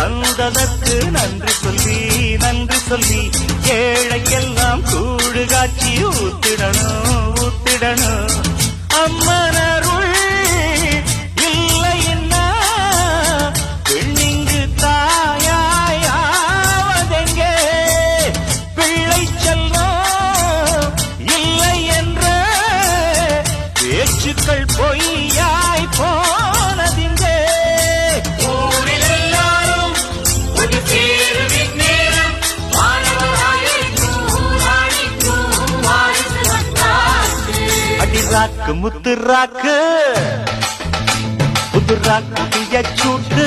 தந்ததற்கு நன்றி சொல்லி ஏழைக்கெல்லாம் கூடு காட்சி ஊத்திடணும் அம்மனருள் இல்லைன்னா பெண்ணிங்கு தாயாவதெங்கே பிள்ளை செல்வம் இல்லை என்ற பேச்சுக்கள் பொய்யாய் போனதிங்கே ஊரில் எல்லாரும் ஒரு தேர்வின் நேரம் மாணவராயிருக்கும் வாரிசு வந்தாச்சு. அடிராக்கு முத்துராக்கு புதுராக்கு பியச்சூட்டு